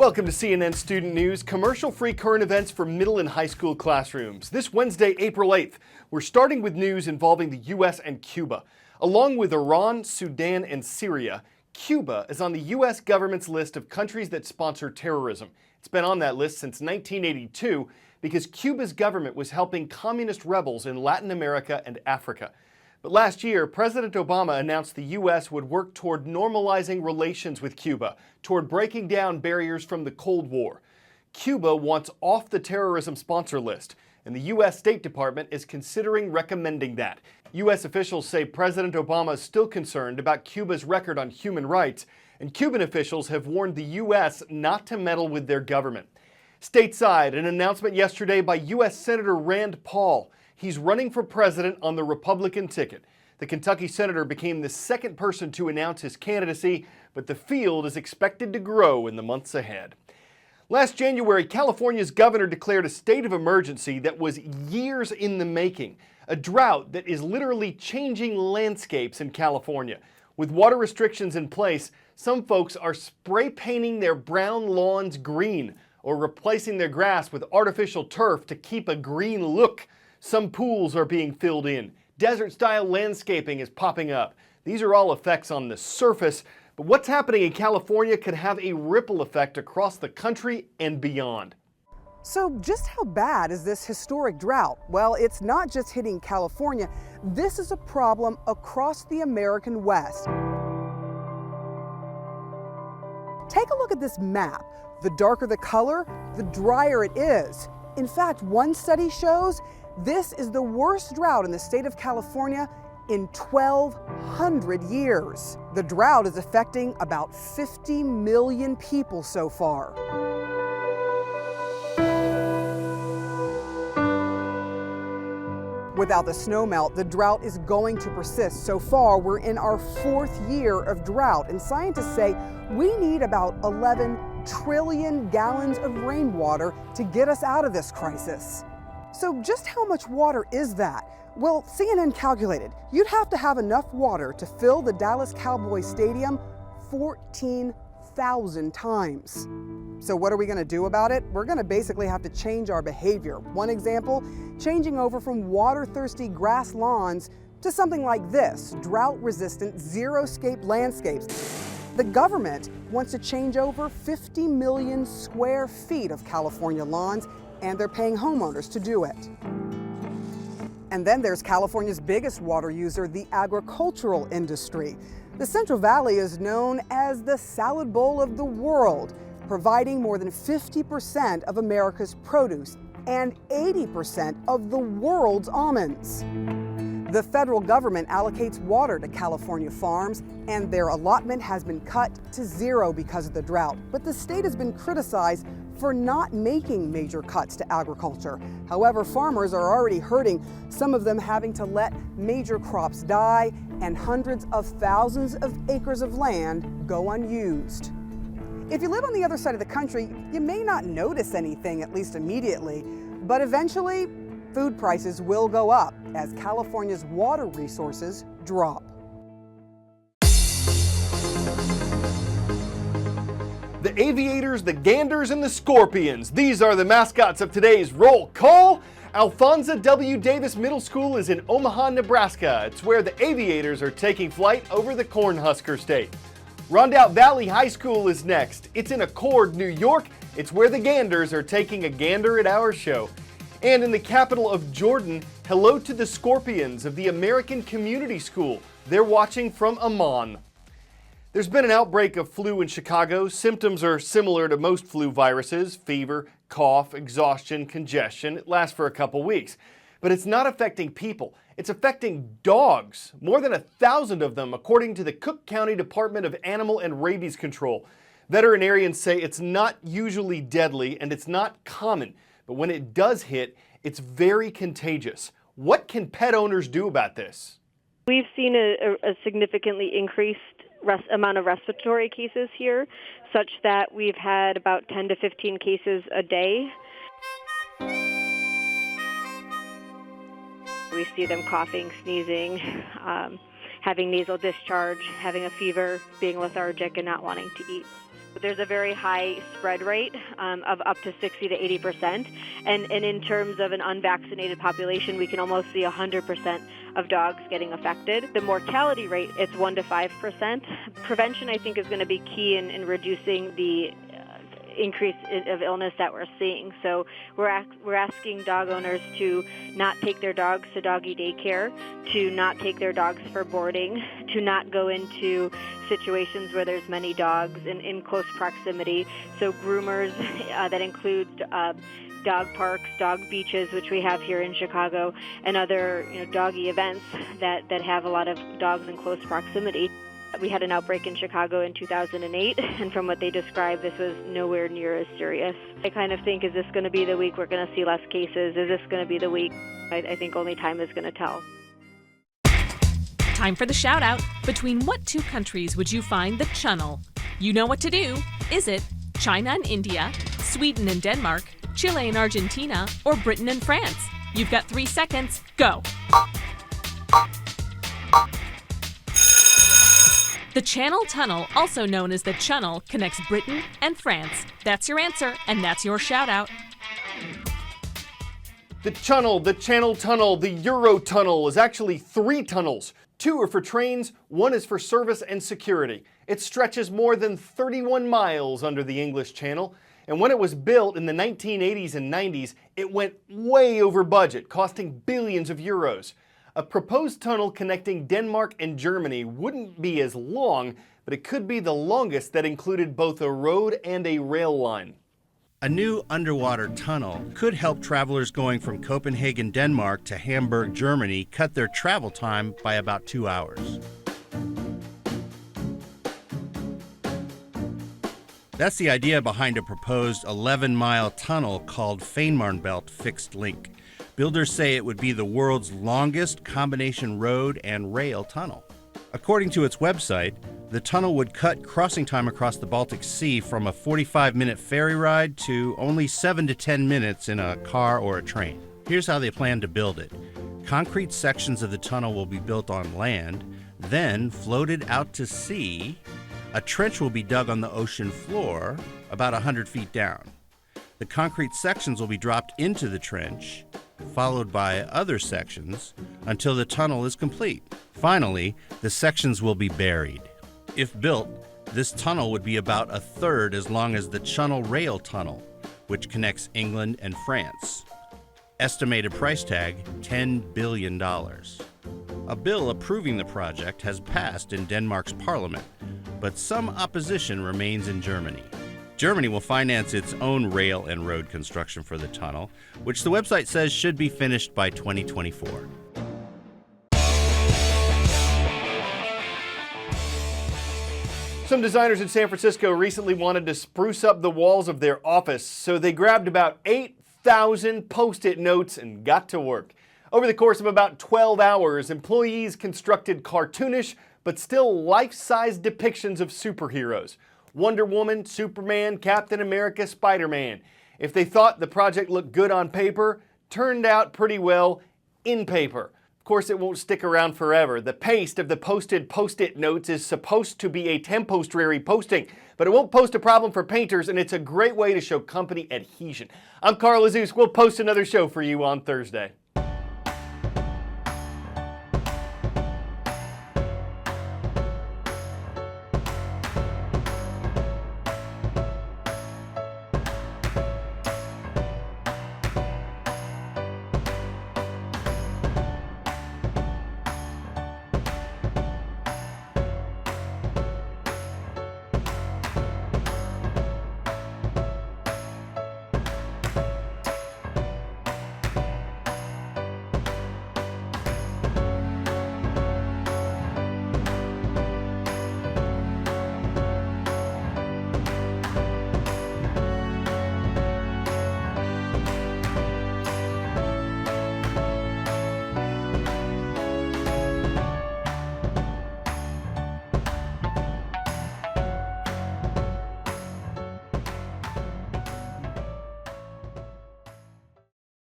Welcome to CNN Student News, commercial-free current events for middle and high school classrooms. This Wednesday, April 8th, we're starting with news involving the U.S. and Cuba. Along with Iran, Sudan, and Syria, Cuba is on the U.S. government's list of countries that sponsor terrorism. It's been on that list since 1982 because Cuba's government was helping communist rebels in Latin America and Africa. But last year, President Obama announced the U.S. would work toward normalizing relations with Cuba, toward breaking down barriers from the Cold War. Cuba wants off the terrorism sponsor list, and the U.S. State Department is considering recommending that. U.S. officials say President Obama is still concerned about Cuba's record on human rights, and Cuban officials have warned the U.S. not to meddle with their government. Stateside, an announcement yesterday by U.S. Senator Rand Paul. He's running for president on the Republican ticket. The Kentucky senator became the second person to announce his candidacy, but the field is expected to grow in the months ahead. Last January, California's governor declared a state of emergency that was years in the making, a drought that is literally changing landscapes in California. With water restrictions in place, some folks are spray painting their brown lawns green or replacing their grass with artificial turf to keep a green look. Some pools are being filled in. Desert-style landscaping is popping up. These are all effects on the surface, but what's happening in California could have a ripple effect across the country and beyond. So just how bad is this historic drought? Well, it's not just hitting California. This is a problem across the American West. Take a look at this map. The darker the color, the drier it is. In fact, one study shows this is the worst drought in the state of California in 1,200 years. The drought is affecting about 50 million people so far. Without the snowmelt, the drought is going to persist. So far, we're in our 4th year of drought, and scientists say we need about 11 trillion gallons of rainwater to get us out of this crisis. So just how much water is that? Well, CNN calculated you'd have to have enough water to fill the Dallas Cowboys Stadium 14,000 times. So what are we going to do about it? We're going to basically have to change our behavior. One example, changing over from water-thirsty grass lawns to something like this, drought-resistant, zero-scape landscapes. The government wants to change over 50 million square feet of California lawns, and they're paying homeowners to do it. And then there's California's biggest water user, the agricultural industry. The Central Valley is known as the salad bowl of the world, providing more than 50% of America's produce and 80% of the world's almonds. The federal government allocates water to California farms, and their allotment has been cut to zero because of the drought. But the state has been criticized for not making major cuts to agriculture. However, farmers are already hurting, some of them having to let major crops die and hundreds of thousands of acres of land go unused. If you live on the other side of the country, you may not notice anything, at least immediately, but eventually food prices will go up as California's water resources drop. The aviators, the ganders, and the scorpions. These are the mascots of today's roll call. Alphonsa W. Davis Middle School is in Omaha, Nebraska. It's where the aviators are taking flight over the Cornhusker State. Rondout Valley High School is next. It's in Accord, New York. It's where the ganders are taking a gander at our show. And in the capital of Jordan, hello to the scorpions of the American Community School. They're watching from Amman. There's been an outbreak of flu in Chicago. Symptoms are similar to most flu viruses: fever, cough, exhaustion, congestion. It lasts for a couple weeks. But it's not affecting people. It's affecting dogs. More than 1,000 of them, according to the Cook County Department of Animal and Rabies Control. Veterinarians say it's not usually deadly and it's not common. But when it does hit, it's very contagious. What can pet owners do about this? We've seen a significantly increased amount of respiratory cases here, such that we've had about 10 to 15 cases a day. We see them coughing, sneezing, having nasal discharge, having a fever, being lethargic, and not wanting to eat. There's a very high spread rate of up to 60 to 80%. And in terms of an unvaccinated population, we can almost see 100% of dogs getting affected. The mortality rate, it's 1 to 5%. Prevention, I think, is going to be key in reducing the increase of illness that we're seeing. So we're asking dog owners to not take their dogs to doggy daycare, to not take their dogs for boarding, to not go into situations where there's many dogs in close proximity. So groomers, that includes dog parks, dog beaches, which we have here in Chicago, and other doggy events that have a lot of dogs in close proximity. We had an outbreak in Chicago in 2008, and from what they described, this was nowhere near as serious. I kind of think, is this going to be the week we're going to see less cases? Is this going to be the week? I think only time is going to tell. Time for the shout out. Between what two countries would you find the channel? You know what to do. Is it China and India, Sweden and Denmark, Chile and Argentina, or Britain and France? You've got 3 seconds. Go. The Channel Tunnel, also known as the Channel, connects Britain and France. That's your answer, and that's your shout out. The Channel, the Channel Tunnel, the Euro Tunnel is actually 3 tunnels. 2 are for trains, 1 is for service and security. It stretches more than 31 miles under the English Channel, and when it was built in the 1980s and 90s, it went way over budget, costing billions of euros. A proposed tunnel connecting Denmark and Germany wouldn't be as long, but it could be the longest that included both a road and a rail line. A new underwater tunnel could help travelers going from Copenhagen, Denmark to Hamburg, Germany cut their travel time by about 2 hours. That's the idea behind a proposed 11-mile tunnel called Fehmarnbelt Fixed Link. Builders say it would be the world's longest combination road and rail tunnel. According to its website, the tunnel would cut crossing time across the Baltic Sea from a 45-minute ferry ride to only 7 to 10 minutes in a car or a train. Here's how they plan to build it. Concrete sections of the tunnel will be built on land, then floated out to sea. A trench will be dug on the ocean floor, about 100 feet down. The concrete sections will be dropped into the trench, followed by other sections until the tunnel is complete. Finally, the sections will be buried. If built, this tunnel would be about 1/3 as long as the Channel Rail Tunnel, which connects England and France. Estimated price tag, $10 billion. A bill approving the project has passed in Denmark's parliament, but some opposition remains in Germany. Germany will finance its own rail and road construction for the tunnel, which the website says should be finished by 2024. Some designers in San Francisco recently wanted to spruce up the walls of their office, so they grabbed about 8,000 Post-it notes and got to work. Over the course of about 12 hours, employees constructed cartoonish but still life-size depictions of superheroes. Wonder Woman, Superman, Captain America, Spider-Man. If they thought the project looked good on paper, turned out pretty well in paper. Of course, it won't stick around forever. The paste of the posted Post-it notes is supposed to be a temporary posting, but it won't pose a problem for painters, and it's a great way to show company adhesion. I'm Carl Azus. We'll post another show for you on Thursday.